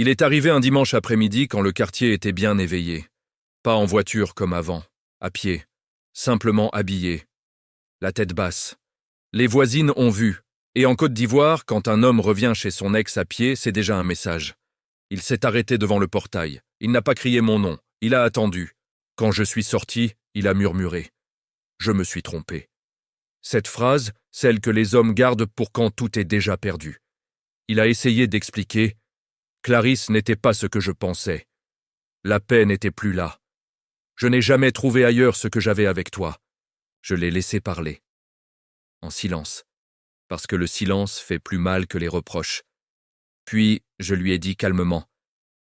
Il est arrivé un dimanche après-midi quand le quartier était bien éveillé. Pas en voiture comme avant, à pied, simplement habillé, la tête basse. Les voisines ont vu, et en Côte d'Ivoire, quand un homme revient chez son ex à pied, c'est déjà un message. Il s'est arrêté devant le portail, il n'a pas crié mon nom, il a attendu. Quand je suis sorti, il a murmuré. Je me suis trompé. Cette phrase, celle que les hommes gardent pour quand tout est déjà perdu. Il a essayé d'expliquer. Clarisse n'était pas ce que je pensais. La paix n'était plus là. Je n'ai jamais trouvé ailleurs ce que j'avais avec toi. Je l'ai laissé parler. En silence. Parce que le silence fait plus mal que les reproches. Puis, je lui ai dit calmement.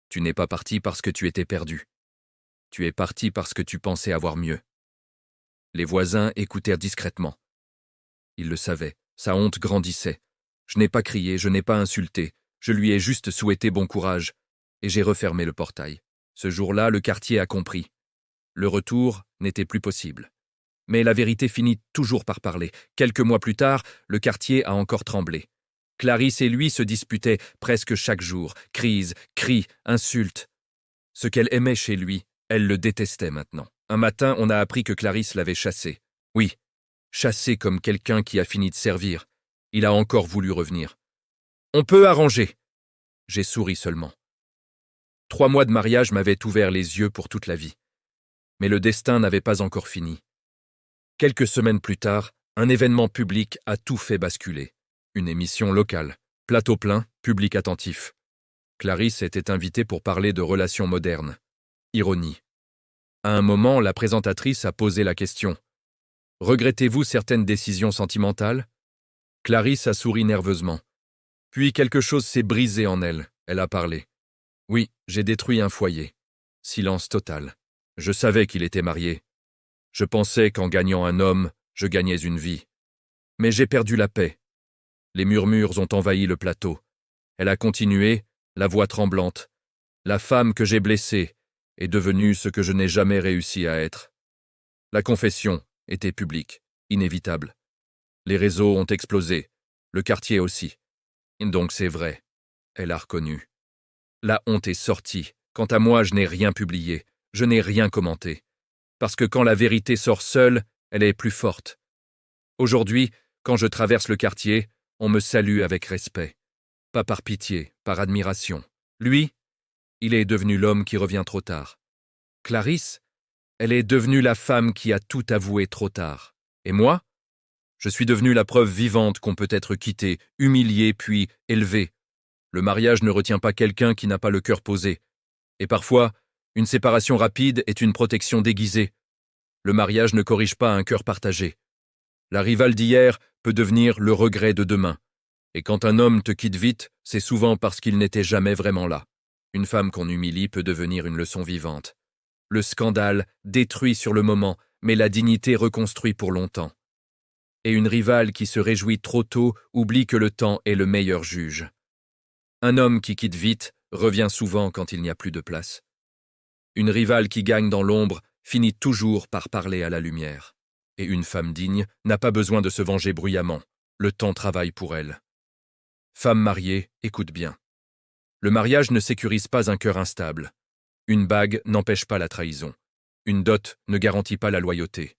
Tu n'es pas parti parce que tu étais perdu. Tu es parti parce que tu pensais avoir mieux. Les voisins écoutèrent discrètement. Ils le savaient, sa honte grandissait. Je n'ai pas crié, je n'ai pas insulté, je lui ai juste souhaité bon courage, et j'ai refermé le portail. Ce jour-là, le quartier a compris. Le retour n'était plus possible. Mais la vérité finit toujours par parler. Quelques mois plus tard, le quartier a encore tremblé. Clarisse et lui se disputaient presque chaque jour. Crises, cris, insultes. Ce qu'elle aimait chez lui, elle le détestait maintenant. Un matin, on a appris que Clarisse l'avait chassé. Oui, chassé comme quelqu'un qui a fini de servir. Il a encore voulu revenir. On peut arranger. J'ai souri seulement. 3 mois de mariage m'avaient ouvert les yeux pour toute la vie. Mais le destin n'avait pas encore fini. Quelques semaines plus tard, un événement public a tout fait basculer. Une émission locale, plateau plein, public attentif. Clarisse était invitée pour parler de relations modernes. Ironie. À un moment, la présentatrice a posé la question. « Regrettez-vous certaines décisions sentimentales ?» Clarisse a souri nerveusement. Puis quelque chose s'est brisé en elle, elle a parlé. « Oui, j'ai détruit un foyer. » Silence total. Je savais qu'il était marié. Je pensais qu'en gagnant un homme, je gagnais une vie. Mais j'ai perdu la paix. Les murmures ont envahi le plateau. Elle a continué, la voix tremblante. La femme que j'ai blessée est devenue ce que je n'ai jamais réussi à être. La confession était publique, inévitable. Les réseaux ont explosé, le quartier aussi. Donc c'est vrai, elle a reconnu. La honte est sortie. Quant à moi, je n'ai rien publié, je n'ai rien commenté. Parce que quand la vérité sort seule, elle est plus forte. Aujourd'hui, quand je traverse le quartier, on me salue avec respect. Pas par pitié, par admiration. Lui, il est devenu l'homme qui revient trop tard. Clarisse, elle est devenue la femme qui a tout avoué trop tard. Et moi, je suis devenu la preuve vivante qu'on peut être quitté, humilié, puis élevé. Le mariage ne retient pas quelqu'un qui n'a pas le cœur posé. Et parfois, une séparation rapide est une protection déguisée. Le mariage ne corrige pas un cœur partagé. La rivale d'hier peut devenir le regret de demain. Et quand un homme te quitte vite, c'est souvent parce qu'il n'était jamais vraiment là. Une femme qu'on humilie peut devenir une leçon vivante. Le scandale détruit sur le moment, mais la dignité reconstruit pour longtemps. Et une rivale qui se réjouit trop tôt oublie que le temps est le meilleur juge. Un homme qui quitte vite revient souvent quand il n'y a plus de place. Une rivale qui gagne dans l'ombre finit toujours par parler à la lumière. Et une femme digne n'a pas besoin de se venger bruyamment. Le temps travaille pour elle. Femme mariée, écoute bien. Le mariage ne sécurise pas un cœur instable. Une bague n'empêche pas la trahison. Une dot ne garantit pas la loyauté.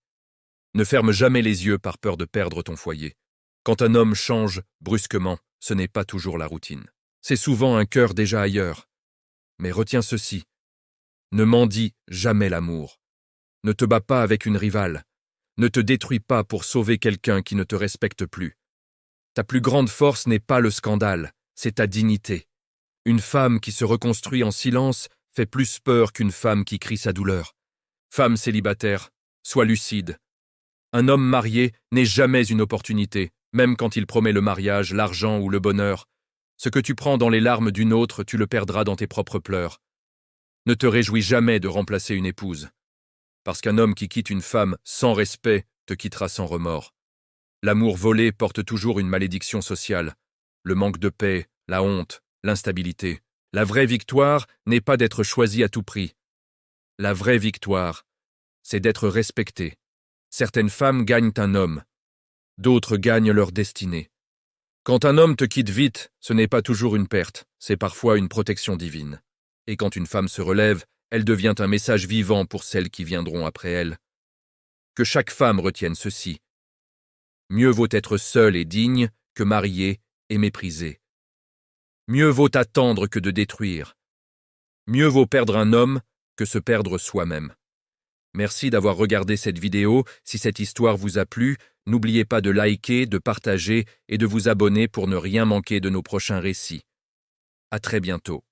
Ne ferme jamais les yeux par peur de perdre ton foyer. Quand un homme change brusquement, ce n'est pas toujours la routine. C'est souvent un cœur déjà ailleurs. Mais retiens ceci. Ne mendie jamais l'amour. Ne te bats pas avec une rivale. Ne te détruis pas pour sauver quelqu'un qui ne te respecte plus. Ta plus grande force n'est pas le scandale, c'est ta dignité. Une femme qui se reconstruit en silence fait plus peur qu'une femme qui crie sa douleur. Femme célibataire, sois lucide. Un homme marié n'est jamais une opportunité, même quand il promet le mariage, l'argent ou le bonheur. Ce que tu prends dans les larmes d'une autre, tu le perdras dans tes propres pleurs. Ne te réjouis jamais de remplacer une épouse. Parce qu'un homme qui quitte une femme sans respect te quittera sans remords. L'amour volé porte toujours une malédiction sociale. Le manque de paix, la honte, l'instabilité. La vraie victoire n'est pas d'être choisi à tout prix. La vraie victoire, c'est d'être respecté. Certaines femmes gagnent un homme. D'autres gagnent leur destinée. Quand un homme te quitte vite, ce n'est pas toujours une perte, c'est parfois une protection divine. Et quand une femme se relève, elle devient un message vivant pour celles qui viendront après elle. Que chaque femme retienne ceci. Mieux vaut être seule et digne que mariée et méprisée. Mieux vaut attendre que de détruire. Mieux vaut perdre un homme que se perdre soi-même. Merci d'avoir regardé cette vidéo. Si cette histoire vous a plu, n'oubliez pas de liker, de partager et de vous abonner pour ne rien manquer de nos prochains récits. À très bientôt.